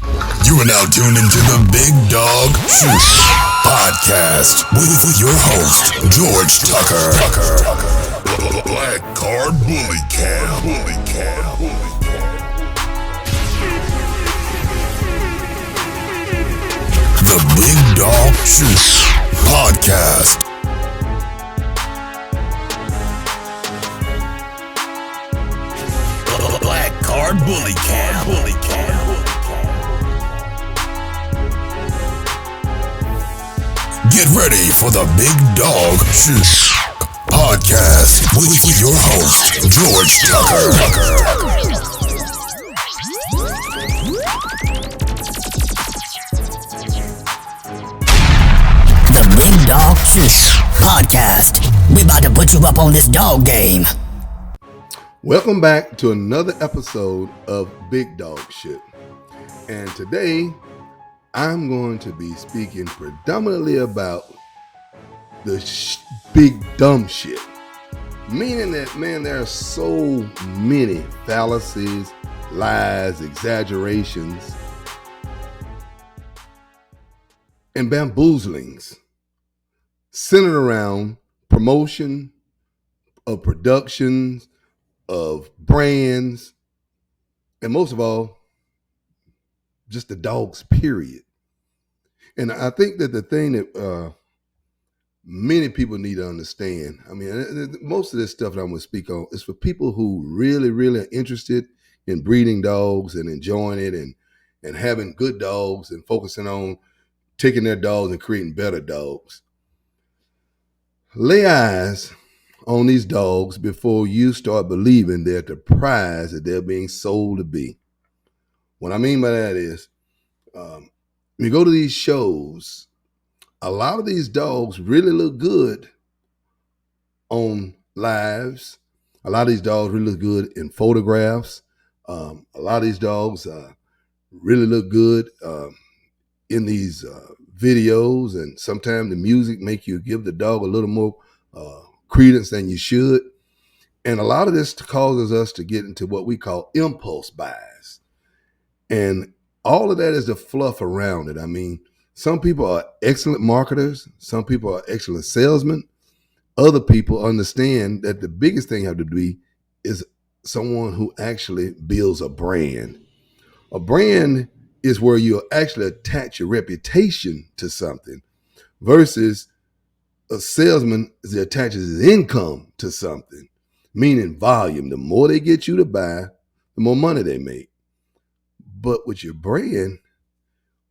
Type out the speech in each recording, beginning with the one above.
You are now tuned into the Dawg Shyt Podcast with your host, George Tucker. Black Card Bully Cam. The Dawg Shyt Podcast. Black Card Bully Cam. Get ready for the Dawg Shyt Podcast with your host, George Tucker. The Dawg Shyt Podcast. We about to put you up on this dog game. Welcome back to another episode of Dawg Shyt. And today, I'm going to be speaking predominantly about the big dumb shit. Meaning that, man, there are so many fallacies, lies, exaggerations, and bamboozlings centered around promotion of productions, of brands, and most of all, just the dogs, period. And I think that the thing that many people need to understand, I mean, most of this stuff that I'm going to speak on is for people who really, really are interested in breeding dogs and enjoying it and having good dogs and focusing on taking their dogs and creating better dogs. Lay eyes on these dogs before you start believing they're the prize that they're being sold to be. What I mean by that is, when you go to these shows, a lot of these dogs really look good on lives. A lot of these dogs really look good in photographs. A lot of these dogs really look good in these videos, and sometimes the music make you give the dog a little more credence than you should. And a lot of this causes us to get into what we call impulse buys. And all of that is the fluff around it. I mean, some people are excellent marketers. Some people are excellent salesmen. Other people understand that the biggest thing you have to be is someone who actually builds a brand. A brand is where you actually attach your reputation to something versus a salesman is attaches his income to something, meaning volume. The more they get you to buy, the more money they make. But with your brand,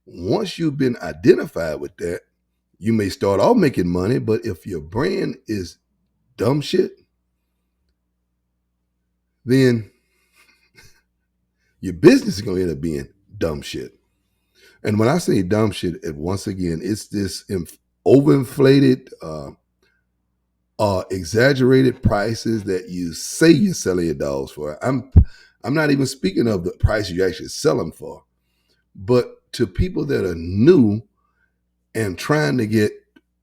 once you've been identified with that, you may start off making money, but if your brand is dumb shit, then your business is going to end up being dumb shit. And when I say dumb shit, once again, it's this overinflated, exaggerated prices that you say you're selling your dogs for. I'm not even speaking of the price you actually sell them for, but to people that are new and trying to get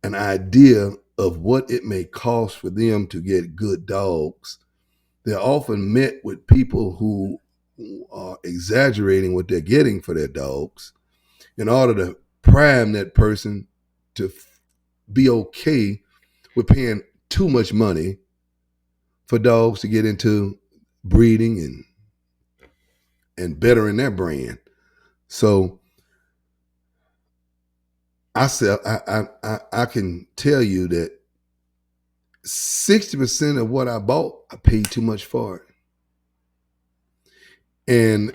an idea of what it may cost for them to get good dogs, they're often met with people who are exaggerating what they're getting for their dogs in order to prime that person to be okay with paying too much money for dogs to get into breeding and bettering their brand. So I can tell you that 60% of what I bought, I paid too much for it. And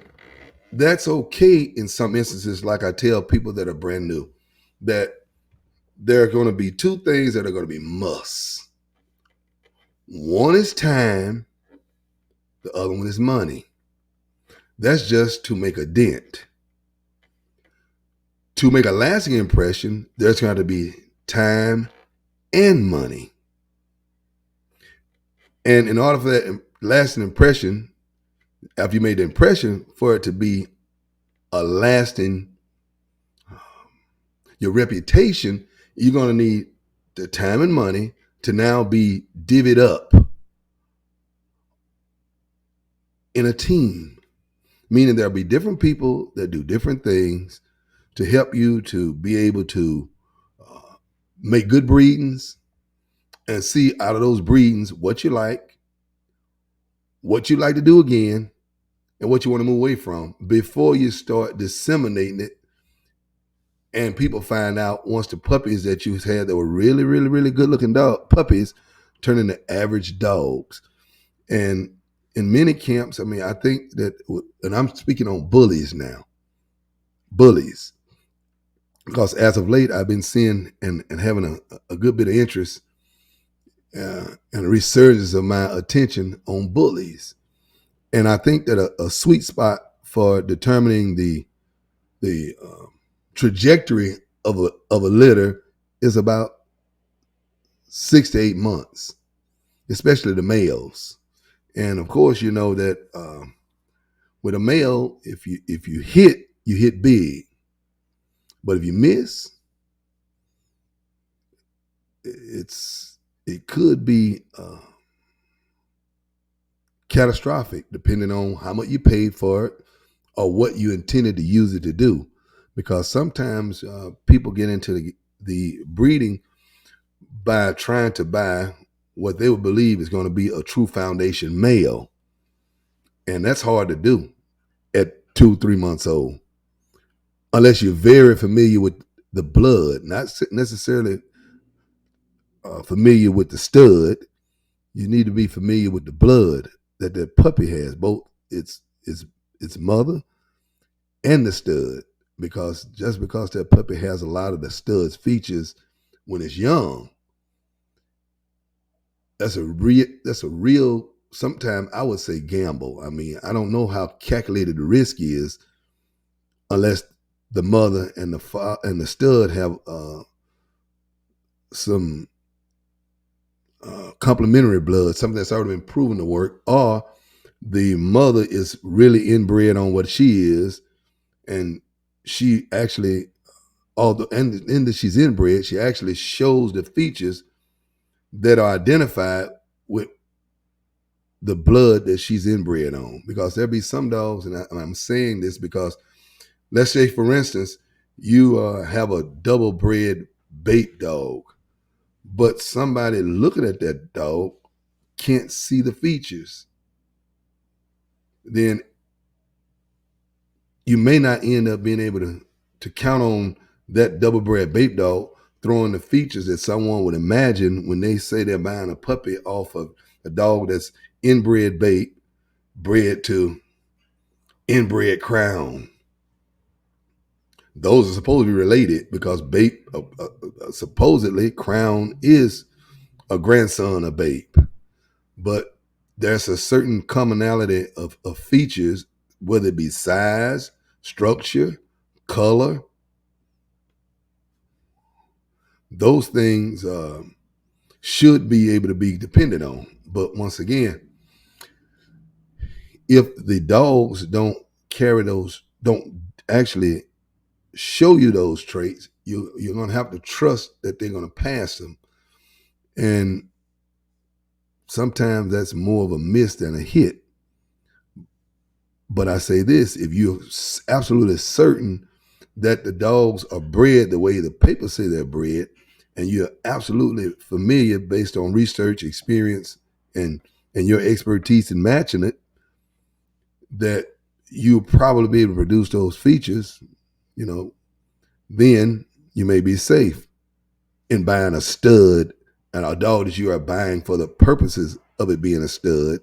that's okay in some instances, like I tell people that are brand new, that there are going to be two things that are going to be musts. One is time, the other one is money. That's just to make a dent. To make a lasting impression, there's going to be time and money. And in order for that lasting impression, after you made the impression, for it to be a lasting, your reputation, you're going to need the time and money to now be divvied up in a team. meaning there'll be different people that do different things to help you to be able to make good breedings and see out of those breedings what you like to do again, and what you want to move away from before you start disseminating it. And people find out once the puppies that you had that were really, really, really good looking puppies turn into average dogs. And in many camps, I mean, I think that, and I'm speaking on bullies now, bullies, because as of late, I've been seeing and having a good bit of interest and a resurgence of my attention on bullies. And I think that a sweet spot for determining the trajectory of a litter is about 6 to 8 months, especially the males. And of course, you know that with a male, if you hit big, but if you miss, it could be catastrophic, depending on how much you paid for it or what you intended to use it to do. Because sometimes people get into the breeding by trying to buy what they would believe is going to be a true foundation male. And that's hard to do at 2-3 months old, unless you're very familiar with the blood, not necessarily familiar with the stud. You need to be familiar with the blood that puppy has, both its mother and the stud. Because just because that puppy has a lot of the stud's features when it's young, that's a real, sometimes I would say gamble. I mean, I don't know how calculated the risk is unless the mother and the stud have some complementary blood, something that's already been proven to work, or the mother is really inbred on what she is, and she actually, although and that she's inbred, she actually shows the features that are identified with the blood that she's inbred on. Because there'll be some dogs, and I'm saying this because, let's say, for instance, you have a double bred bait dog, but somebody looking at that dog can't see the features. Then you may not end up being able to count on that double bred bait dog throwing the features that someone would imagine when they say they're buying a puppy off of a dog that's inbred bait, bred to inbred crown. Those are supposed to be related because bait, supposedly crown is a grandson of bait. But there's a certain commonality of features, whether it be size, structure, color. Those things should be able to be depended on. But once again, if the dogs don't actually show you those traits, you're going to have to trust that they're going to pass them. And sometimes that's more of a miss than a hit. But I say this, if you're absolutely certain that the dogs are bred the way the papers say they're bred, and you're absolutely familiar based on research, experience, and your expertise in matching it, that you'll probably be able to produce those features, then you may be safe in buying a stud and a dog that you are buying for the purposes of it being a stud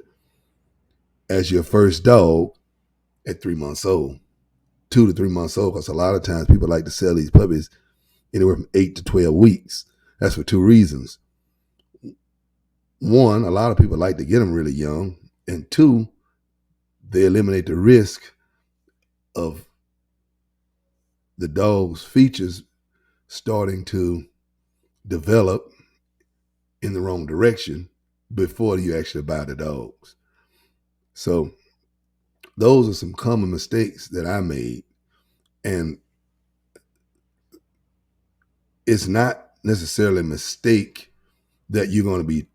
as your first dog at 3 months old, 2 to 3 months old, because a lot of times people like to sell these puppies anywhere from 8 to 12 weeks. That's for 2 reasons. One, a lot of people like to get them really young. And 2, they eliminate the risk of the dog's features starting to develop in the wrong direction before you actually buy the dogs. So those are some common mistakes that I made. And it's not necessarily a mistake that you're going to be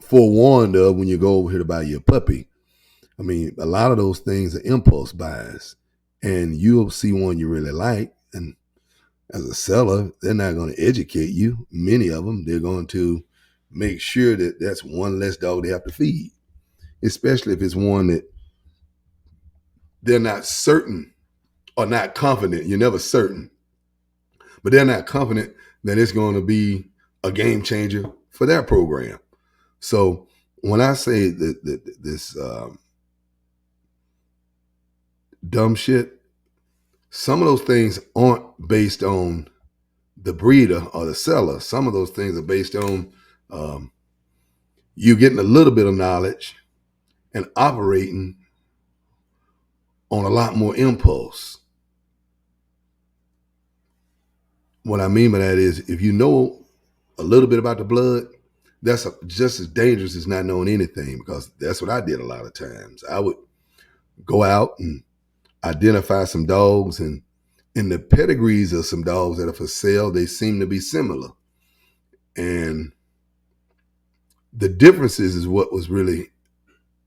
forewarned of when you go over here to buy your puppy. I mean, a lot of those things are impulse buys, and you'll see one you really like. And as a seller, they're not going to educate you. Many of them, they're going to make sure that that's one less dog they have to feed, especially if it's one that they're not certain or not confident. You're never certain, but they're not confident that it's going to be a game changer for their program. So when I say that this dumb shit, some of those things aren't based on the breeder or the seller. Some of those things are based on you getting a little bit of knowledge and operating on a lot more impulse. What I mean by that is if you know a little bit about the blood, that's just as dangerous as not knowing anything, because that's what I did a lot of times. I would go out and identify some dogs, and in the pedigrees of some dogs that are for sale, they seem to be similar. And the differences is what was really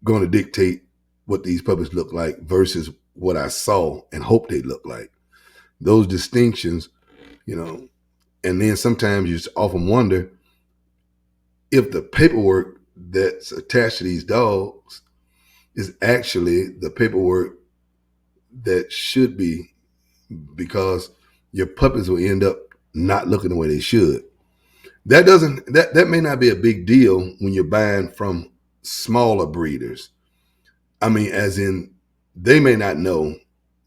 going to dictate what these puppies look like versus what I saw and hoped they look like. Those distinctions, and then sometimes you just often wonder if the paperwork that's attached to these dogs is actually the paperwork that should be, because your puppies will end up not looking the way they should. That may not be a big deal when you're buying from smaller breeders. I mean, as in, they may not know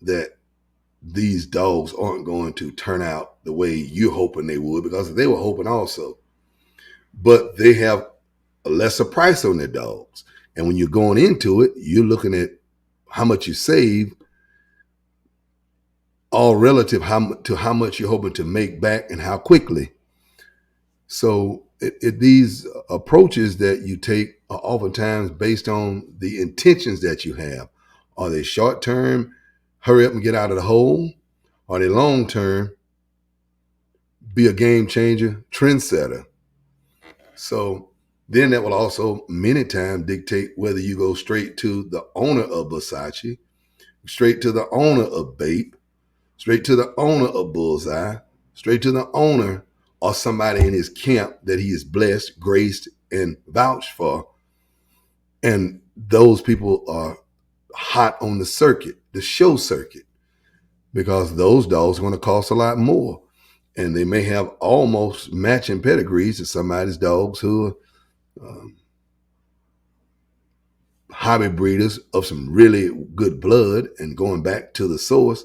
that these dogs aren't going to turn out the way you're hoping they would, because they were hoping also. But they have a lesser price on their dogs. And when you're going into it, you're looking at how much you save, all relative to how much you're hoping to make back and how quickly. So these approaches that you take are oftentimes based on the intentions that you have. Are they short term, hurry up and get out of the hole? Are they long term, be a game changer, trendsetter? So then that will also many times dictate whether you go straight to the owner of Versace, straight to the owner of Bape, straight to the owner of Bullseye, straight to the owner or somebody in his camp that he is blessed, graced, and vouched for. And those people are hot on the circuit, the show circuit, because those dogs are going to cost a lot more. And they may have almost matching pedigrees to somebody's dogs who are hobby breeders of some really good blood and going back to the source,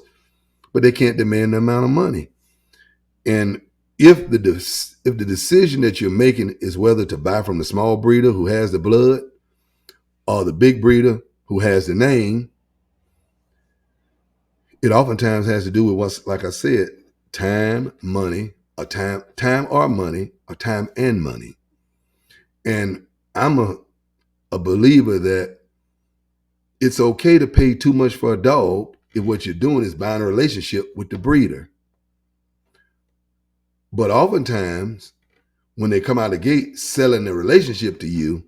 but they can't demand the amount of money. And if the decision that you're making is whether to buy from the small breeder who has the blood or the big breeder who has the name, it oftentimes has to do with what's, like I said, time, money, or time or money, or time and money. And I'm a believer that it's okay to pay too much for a dog if what you're doing is buying a relationship with the breeder. But oftentimes, when they come out of the gate selling the relationship to you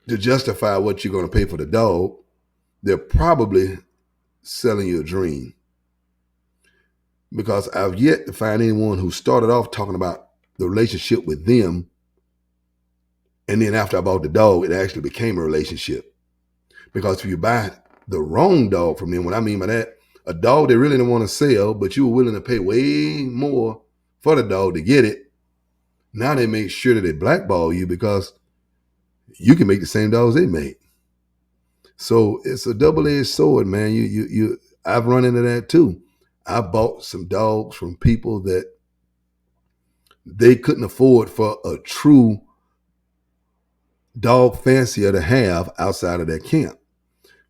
to justify what you're going to pay for the dog, they're probably selling you a dream. Because I've yet to find anyone who started off talking about the relationship with them, and then after I bought the dog, it actually became a relationship. Because if you buy the wrong dog from them, what I mean by that, a dog they really didn't want to sell, but you were willing to pay way more for the dog to get it, now they make sure that they blackball you because you can make the same dogs they make. So it's a double-edged sword, man. I've run into that too. I bought some dogs from people that they couldn't afford for a true dog fancier to have outside of their camp.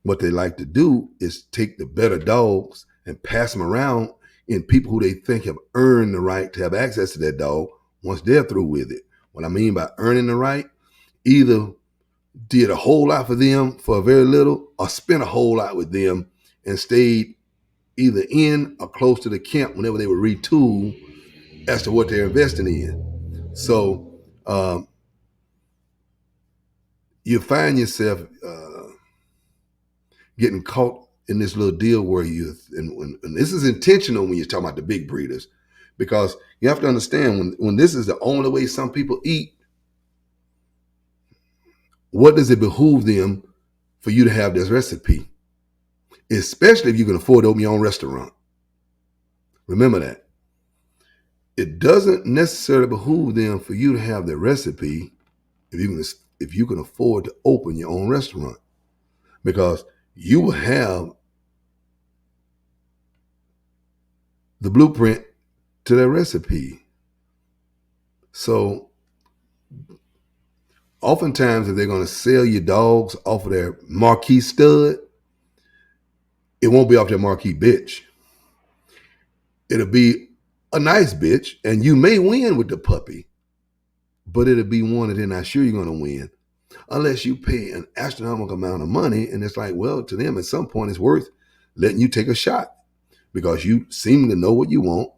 What they like to do is take the better dogs and pass them around in people who they think have earned the right to have access to that dog once they're through with it. What I mean by earning the right, either did a whole lot for them for very little or spent a whole lot with them and stayed either in or close to the camp whenever they were retooled as to what they're investing in. So you find yourself getting caught in this little deal where and this is intentional when you're talking about the big breeders, because you have to understand when this is the only way some people eat, what does it behoove them for you to have this recipe? Especially if you can afford to open your own restaurant. Remember that. It doesn't necessarily behoove them for you to have the recipe if you can afford to open your own restaurant, because you will have the blueprint to that recipe. So oftentimes if they're going to sell you dogs off of their marquee stud, it won't be off their marquee bitch. It'll be a nice bitch, and you may win with the puppy, but it'll be one that they're not sure you're going to win unless you pay an astronomical amount of money. And it's like, well, to them at some point it's worth letting you take a shot because you seem to know what you want.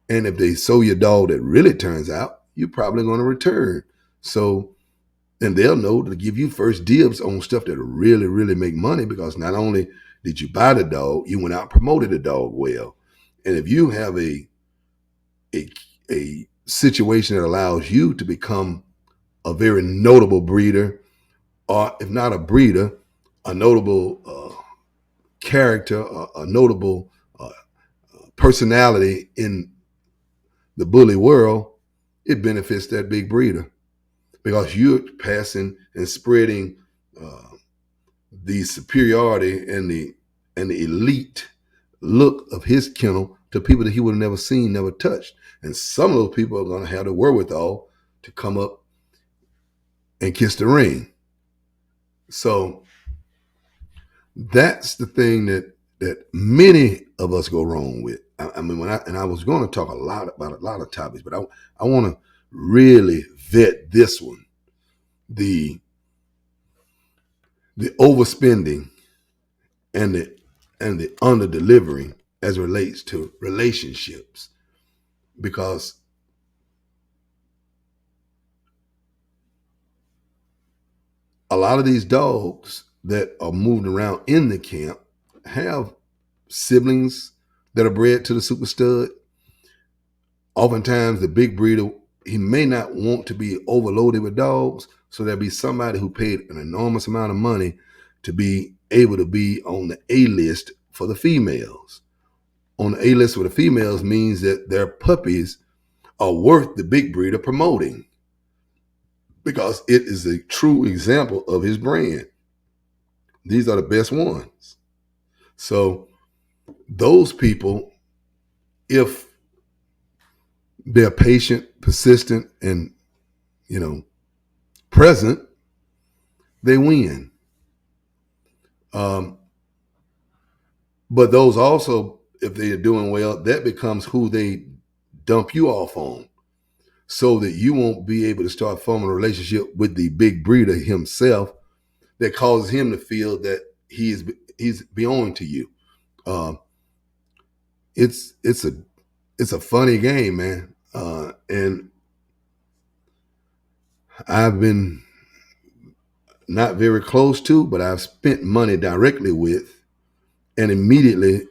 And if they sow your dog that really turns out, you're probably going to return. So, and they'll know to give you first dibs on stuff that really, really make money, because not only did you buy the dog, you went out and promoted the dog well. And if you have a situation that allows you to become a very notable breeder, or if not a breeder, a notable character, a notable personality in the bully world, it benefits that big breeder, because you're passing and spreading the superiority and the elite look of his kennel to people that he would have never seen, never touched. And some of those people are going to have the wherewithal to come up and kiss the ring. So that's the thing that many of us go wrong with. I mean, I was going to talk a lot about a lot of topics, but I want to really vet this one, the overspending and the under delivering as it relates to relationships, because a lot of these dogs that are moving around in the camp have siblings that are bred to the super stud. Oftentimes the big breeder, he may not want to be overloaded with dogs, so there'll be somebody who paid an enormous amount of money to be able to be on the A-list for the females. On the A-list for the females means that their puppies are worth the big breeder promoting, because it is a true example of his brand. These are the best ones. So those people, if they're patient, persistent, and, present, they win. But those also, if they are doing well, that becomes who they dump you off on, so that you won't be able to start forming a relationship with the big breeder himself that causes him to feel that he's beyond to you. It's a funny game, man. And I've been not very close to, but I've spent money directly with, and immediately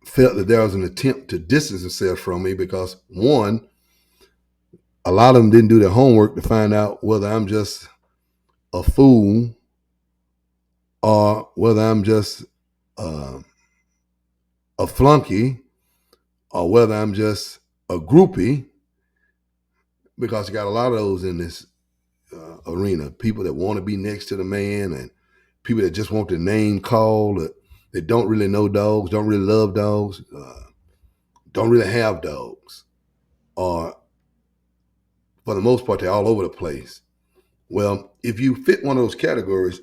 felt that there was an attempt to distance themselves from me, because one, a lot of them didn't do their homework to find out whether I'm just a fool or whether I'm just a flunky or whether I'm just a groupie, because you got a lot of those in this arena. People that want to be next to the man, and people that just want the name called, that don't really know dogs, don't really love dogs, don't really have dogs, or for the most part, they're all over the place. Well, if you fit one of those categories,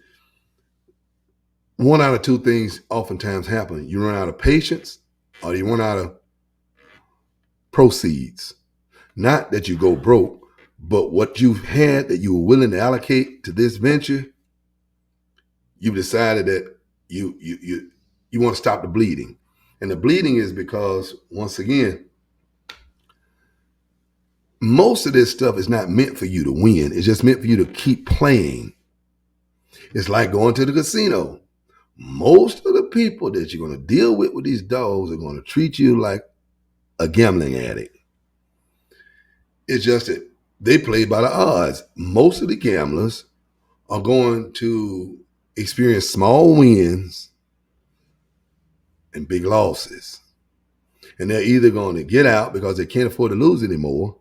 one out of two things oftentimes happen. You run out of patience, or you run out of proceeds. Not that you go broke, but what you've had that you were willing to allocate to this venture, you've decided that you want to stop the bleeding. And the bleeding is because, once again, most of this stuff is not meant for you to win. It's just meant for you to keep playing It's like going to the casino. Most of the people that you're going to deal with these dogs are going to treat you like a gambling addict. It's just that they play by the odds. Most of the gamblers are going to experience small wins and big losses. And they're either going to get out because they can't afford to lose anymore,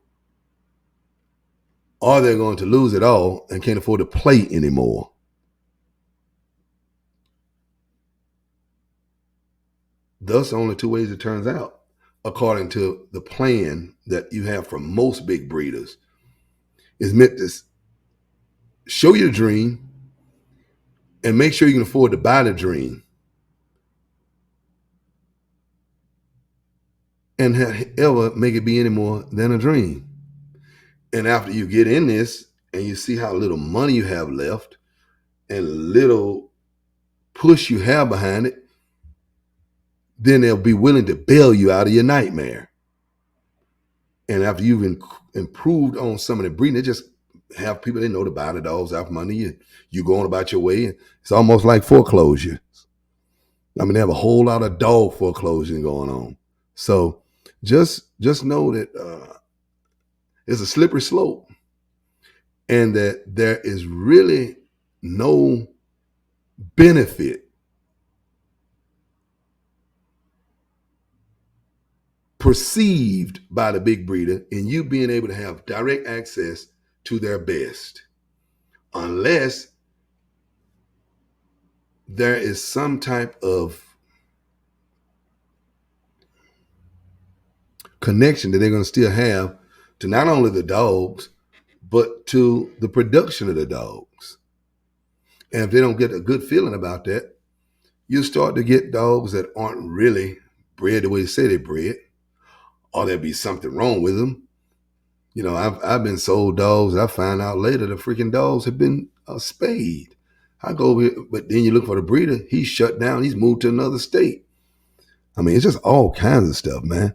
or they're going to lose it all and can't afford to play anymore. Thus, only two ways it turns out, according to the plan that you have for most big breeders, is meant to show you the dream and make sure you can afford to buy the dream. And ever make it be any more than a dream. And after you get in this and you see how little money you have left and little push you have behind it, then they'll be willing to bail you out of your nightmare. And after you've improved on some of the breeding, they just have people they know to buy the dogs out from under you. You going about your way. It's almost like foreclosure. I mean, they have a whole lot of dog foreclosure going on. So just know that it's a slippery slope and that there is really no benefit perceived by the big breeder in you being able to have direct access to their best, unless there is some type of connection that they're going to still have to not only the dogs, but to the production of the dogs. And if they don't get a good feeling about that, you start to get dogs that aren't really bred the way they say they're bred, or there'll be something wrong with them. You know, I've been sold dogs. I find out later the freaking dogs have been spayed. I go over here, but then you look for the breeder. He's shut down. He's moved to another state. I mean, it's just all kinds of stuff, man.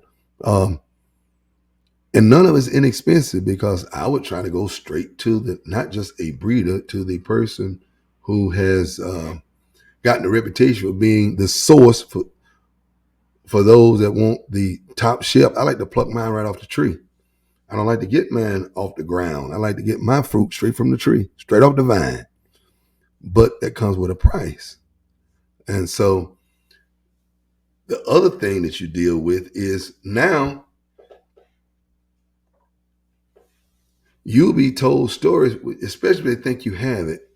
And none of it's inexpensive because I would try to go straight to not just a breeder, to the person who has gotten a reputation for being the source for those that want the top shelf. I like to pluck mine right off the tree. I don't like to get mine off the ground. I like to get my fruit straight from the tree, straight off the vine. But that comes with a price. And so the other thing that you deal with is now you'll be told stories, especially if they think you have it.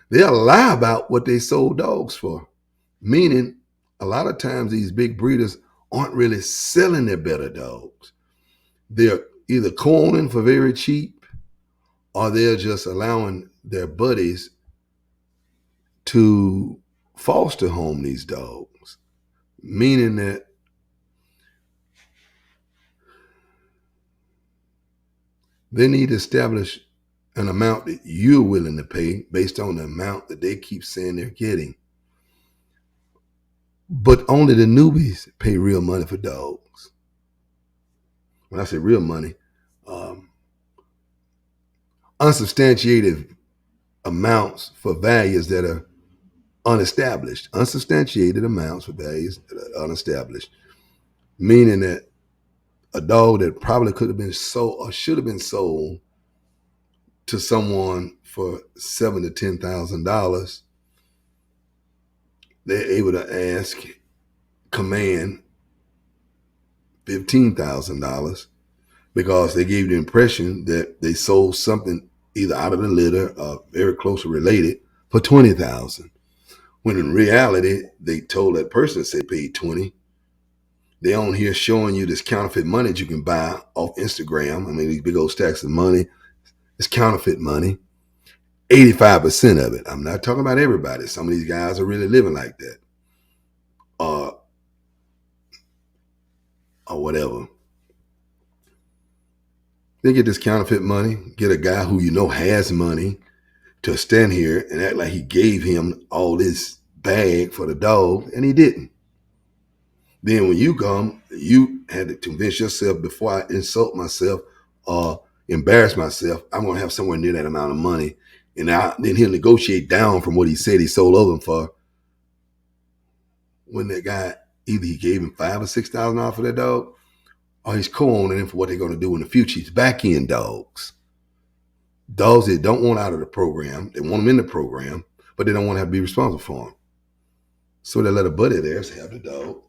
They'll lie about what they sold dogs for, meaning a lot of times these big breeders aren't really selling their better dogs. They're either co-owning for very cheap, or they're just allowing their buddies to foster home these dogs, meaning that they need to establish an amount that you're willing to pay based on the amount that they keep saying they're getting. But only the newbies pay real money for dogs. When I say real money, unsubstantiated amounts for values that are unestablished. Unsubstantiated amounts for values that are unestablished. Meaning that a dog that probably could have been sold or should have been sold to someone for $7,000 to $10,000, they're able to command $15,000 because they gave the impression that they sold something either out of the litter or very closely related for $20,000. When in reality, they told that person that said paid $20,000. They on here showing you this counterfeit money that you can buy off Instagram. I mean, these big old stacks of money. It's counterfeit money. 85% of it. I'm not talking about everybody. Some of these guys are really living like that. Or whatever. They get this counterfeit money, get a guy who you know has money to stand here and act like he gave him all this bag for the dog, and he didn't. Then when you come, you had to convince yourself before I insult myself or embarrass myself, I'm going to have somewhere near that amount of money. And then he'll negotiate down from what he said he sold them for. When that guy, either he gave him $5,000 or $6,000 for that dog, or he's co-owning him for what they're going to do in the future. He's back-end dogs. Dogs that don't want out of the program. They want them in the program, but they don't want to have to be responsible for them. So they let a buddy of theirs have the dog,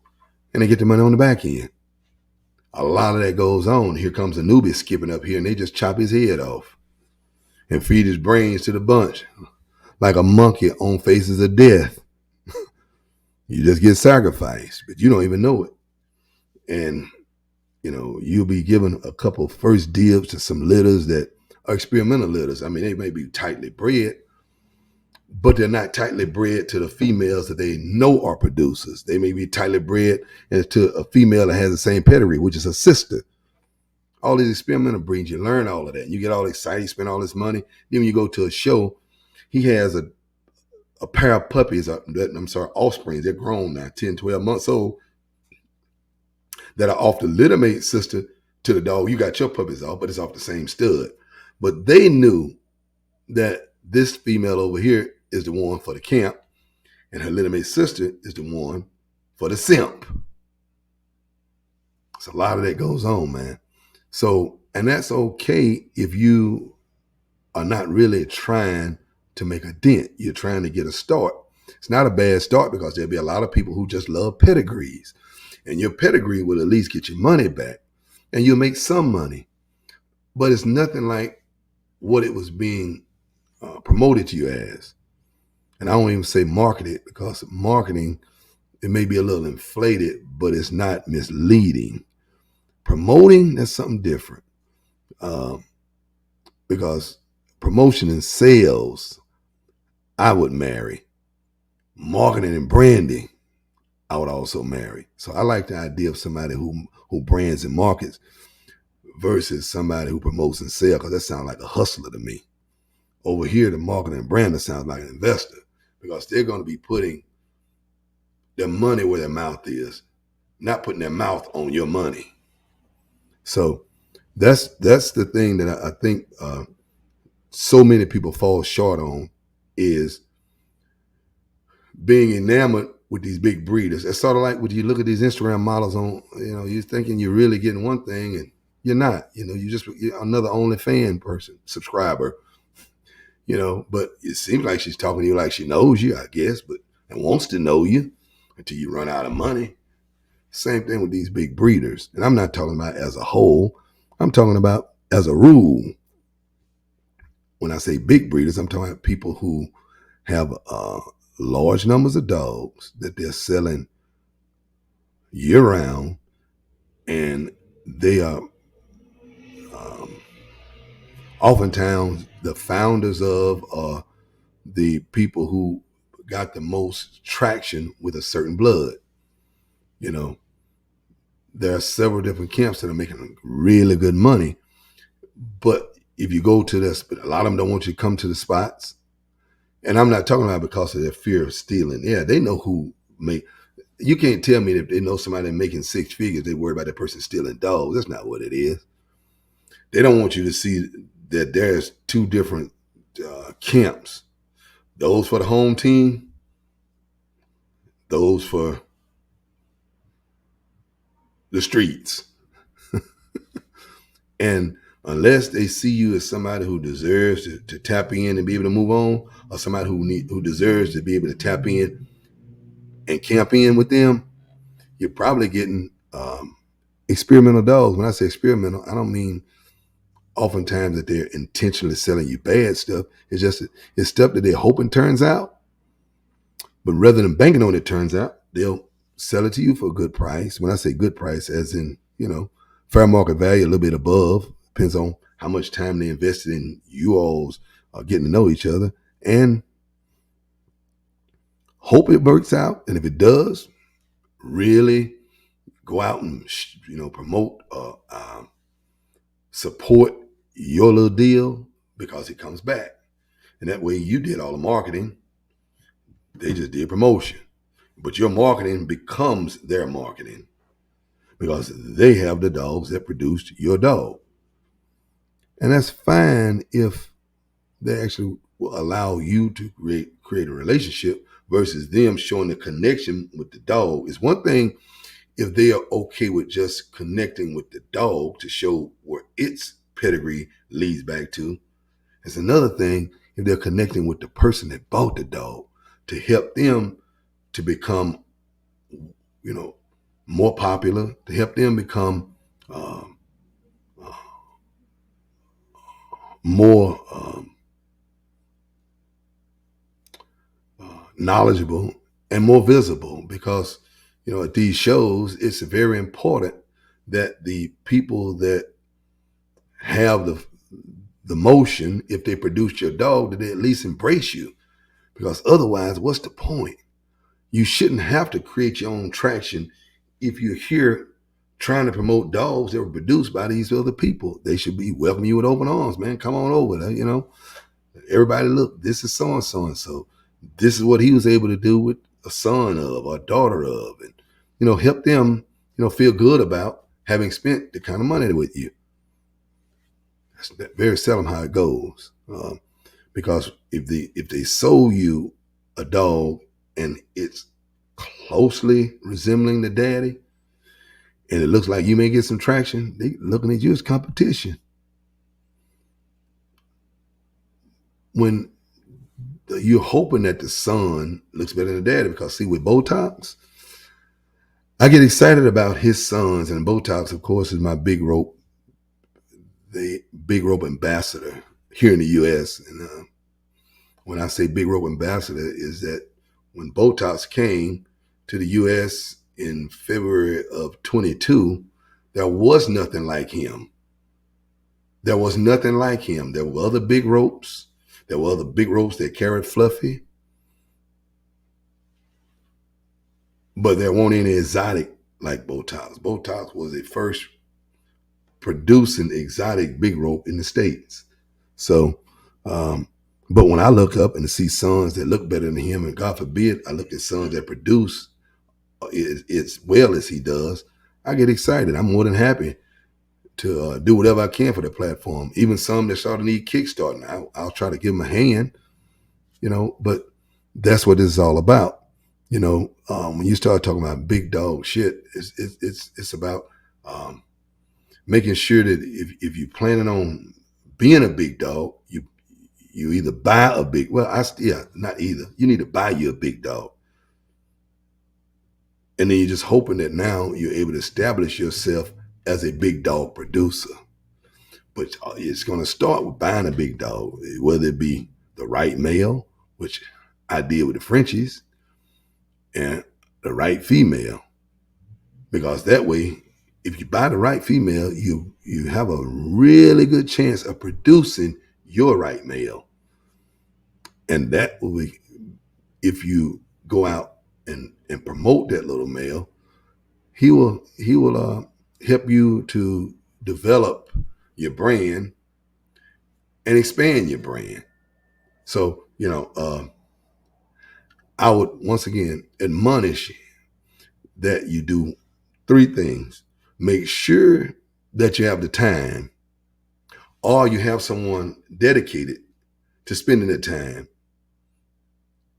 and they get the money on the back end. A lot of that goes on. Here comes a newbie skipping up here, and they just chop his head off and feed his brains to the bunch like a monkey on Faces of Death. You just get sacrificed, but you don't even know it. And, you'll be given a couple first dibs to some litters that are experimental litters. I mean, they may be tightly bred, but they're not tightly bred to the females that they know are producers. They may be tightly bred to a female that has the same pedigree, which is a sister. All these experimental breeds, you learn all of that. You get all excited, you spend all this money. Then when you go to a show, he has a pair of puppies, offsprings. They're grown now, 10, 12 months old, that are off the littermate sister to the dog. You got your puppies off, but it's off the same stud. But they knew that this female over here is the one for the camp, and her littermate sister is the one for the simp. So a lot of that goes on, man. So, and that's okay if you are not really trying to make a dent. You're trying to get a start. It's not a bad start because there'll be a lot of people who just love pedigrees. And your pedigree will at least get your money back. And you'll make some money. But it's nothing like what it was being promoted to you as. And I don't even say marketed, because marketing, it may be a little inflated, but it's not misleading. Promoting, that's something different. Because promotion and sales, I would marry. Marketing and branding, I would also marry. So I like the idea of somebody who brands and markets versus somebody who promotes and sells, because that sounds like a hustler to me. Over here, the marketing and brander sounds like an investor, because they're going to be putting their money where their mouth is, not putting their mouth on your money. So that's the thing that I think so many people fall short on, is being enamored with these big breeders. It's sort of like when you look at these Instagram models on, you're thinking you're really getting one thing and you're not. You're another OnlyFans person, subscriber. But it seems like she's talking to you like she knows you, I guess, and wants to know you until you run out of money. Same thing with these big breeders. And I'm not talking about as a whole. I'm talking about as a rule. When I say big breeders, I'm talking about people who have large numbers of dogs that they're selling year round, and they are oftentimes the founders of the people who got the most traction with a certain blood. There are several different camps that are making really good money, but if you go to this, but a lot of them don't want you to come to the spots. And I'm not talking about because of their fear of stealing. Yeah, they know who make. You can't tell me that they know somebody making six figures, they worry about that person stealing dogs. That's not what it is. They don't want you to see that there's two different camps. Those for the home team, those for the streets. And unless they see you as somebody who deserves to tap in and be able to move on, or somebody who deserves to be able to tap in and camp in with them, you're probably getting experimental dogs. When I say experimental, I don't mean oftentimes that they're intentionally selling you bad stuff. It's just it's stuff that they're hoping turns out. But rather than banking on it turns out, they'll sell it to you for a good price. When I say good price, as in, fair market value, a little bit above. Depends on how much time they invested in you all's getting to know each other, and hope it works out. And if it does, really go out and promote, support your little deal, because it comes back. And that way you did all the marketing. They just did promotion. But your marketing becomes their marketing, because they have the dogs that produced your dog. And that's fine if they actually will allow you to create a relationship versus them showing the connection with the dog. It's one thing if they are okay with just connecting with the dog to show where its pedigree leads back to. It's another thing if they're connecting with the person that bought the dog to help them to become, more popular, to help them become more knowledgeable and more visible. Because at these shows, it's very important that the people that have the motion, if they produce your dog, that they at least embrace you. Because otherwise, what's the point? You shouldn't have to create your own traction if you're here trying to promote dogs that were produced by these other people. They should be welcoming you with open arms, man. Come on over there, Everybody, look, this is so and so. This is what he was able to do with a son of or a daughter of, and help them, feel good about having spent the kind of money with you. That's very seldom how it goes, because if they sold you a dog and it's closely resembling the daddy, and it looks like you may get some traction, they looking at you as competition. When you're hoping that the son looks better than the daddy, because see, with Botox, I get excited about his sons, and Botox, of course, is my big rope, the big rope ambassador here in the U.S. And when I say big rope ambassador, is that when Botox came to the U.S. in February of 22, there was nothing like him. There was nothing like him. There were other big ropes. There were other big ropes that carried Fluffy. But there weren't any exotic like Botox. Botox was the first producing exotic big rope in the States. So, but when I look up and see sons that look better than him, and God forbid, I look at sons that produce as well as he does, I get excited. I'm more than happy to do whatever I can for the platform. Even some that sort of need kickstarting, I'll try to give them a hand, but that's what this is all about. When you start talking about big dog shit, it's about making sure that if you're planning on being a big dog, you either buy a big, not either. You need to buy you a big dog. And then you're just hoping that now you're able to establish yourself as a big dog producer. But it's going to start with buying a big dog, whether it be the right male, which I did with the Frenchies, and the right female. Because that way, if you buy the right female, you have a really good chance of producing your right male. And that will be, if you go out and promote that little male, he will help you to develop your brand and expand your brand. So, I would once again admonish that you do three things. Make sure that you have the time, or you have someone dedicated to spending the time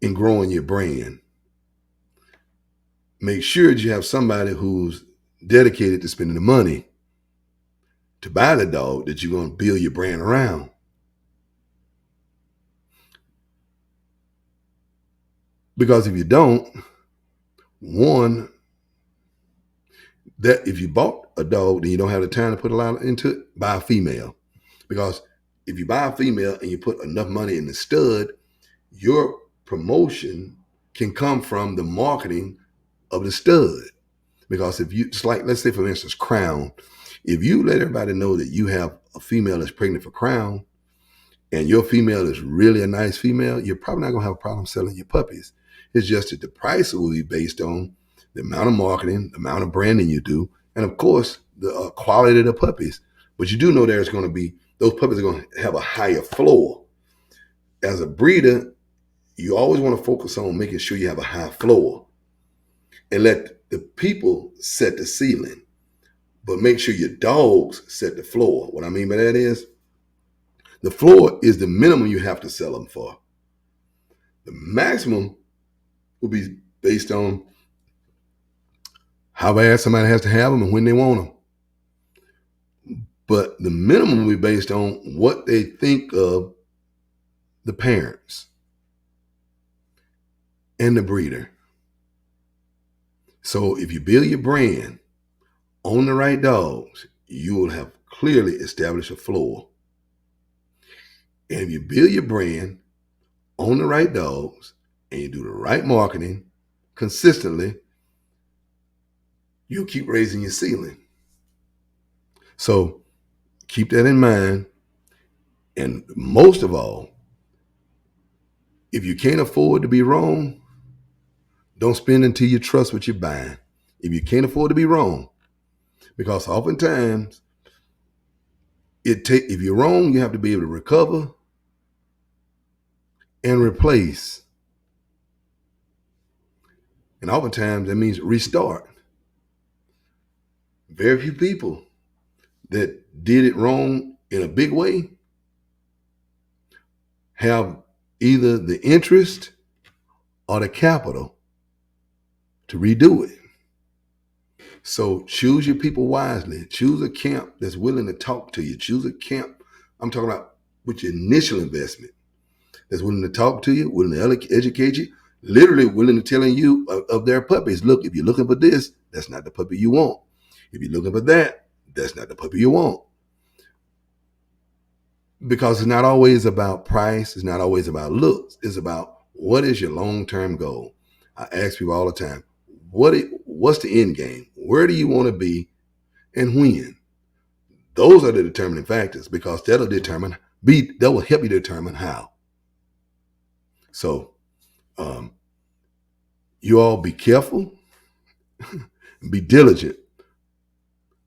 in growing your brand. Make sure that you have somebody who's dedicated to spending the money to buy the dog that you're going to build your brand around. Because if you don't, one, that if you bought a dog, then you don't have the time to put a lot into it, buy a female. Because if you buy a female and you put enough money in the stud, your promotion can come from the marketing of the stud. Because if you, just like, let's say for instance, Crown, if you let everybody know that you have a female that's pregnant for Crown, and your female is really a nice female, you're probably not going to have a problem selling your puppies. It's just that the price will be based on the amount of marketing, the amount of branding you do, and of course, the quality of the puppies. But you do know there's going to be, those puppies are going to have a higher floor. As a breeder, you always want to focus on making sure you have a high floor and let the people set the ceiling, but make sure your dogs set the floor. What I mean by that is, The floor is the minimum you have to sell them for. The maximum will be based on how bad somebody has to have them and when they want them. But the minimum will be based on what they think of the parents and the breeder. So if you build your brand on the right dogs, you will have clearly established a floor. And if you build your brand on the right dogs and you do the right marketing consistently, you'll keep raising your ceiling. So keep that in mind. And most of all, if you can't afford to be wrong, don't spend until you trust what you're buying. If you can't afford to be wrong, because oftentimes if you're wrong, you have to be able to recover and replace. And oftentimes that means restart. Very few people that did it wrong in a big way have either the interest or the capital to redo it. So choose your people wisely. Choose a camp that's willing to talk to you. Choose a camp, I'm talking about with your initial investment, that's willing to talk to you, willing to educate you, literally willing to tell you of their puppies. Look, if you're looking for this, that's not the puppy you want. If you're looking for that, that's not the puppy you want. Because it's not always about price. It's not always about looks. It's about what is your long-term goal. I ask people all the time, what's the end game? Where do you want to be and when? Those are the determining factors, because that will help you determine how. So you all be careful, be diligent,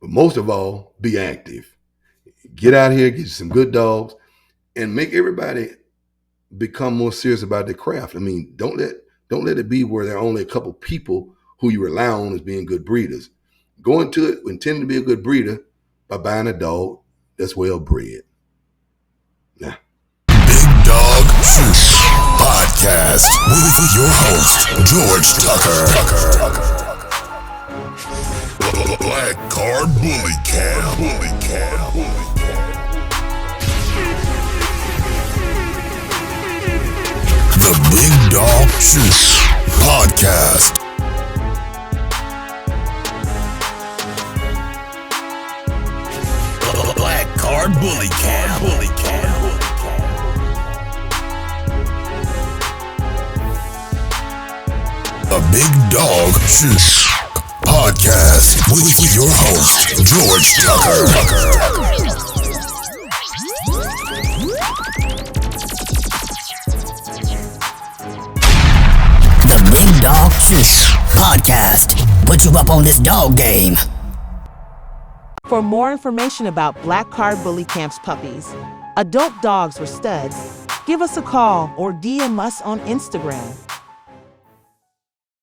but most of all, be active. Get out here, get you some good dogs, and make everybody become more serious about their craft. I mean, don't let it be where there are only a couple people who you rely on as being good breeders. Go into it intending to be a good breeder by buying a dog that's well bred. Yeah. Big Dawg Shyt Podcast with your host, George Tucker. Black Card Bully Cam. The Big Dawg Shyt Podcast. Black Card Bully Cam. The Big Dawg Shyt Podcast with your host, George Tucker. The Big Dawg Shyt Podcast. Put you up on this dog game. For more information about Black Card Bully Camp's puppies, adult dogs or studs, give us a call or DM us on Instagram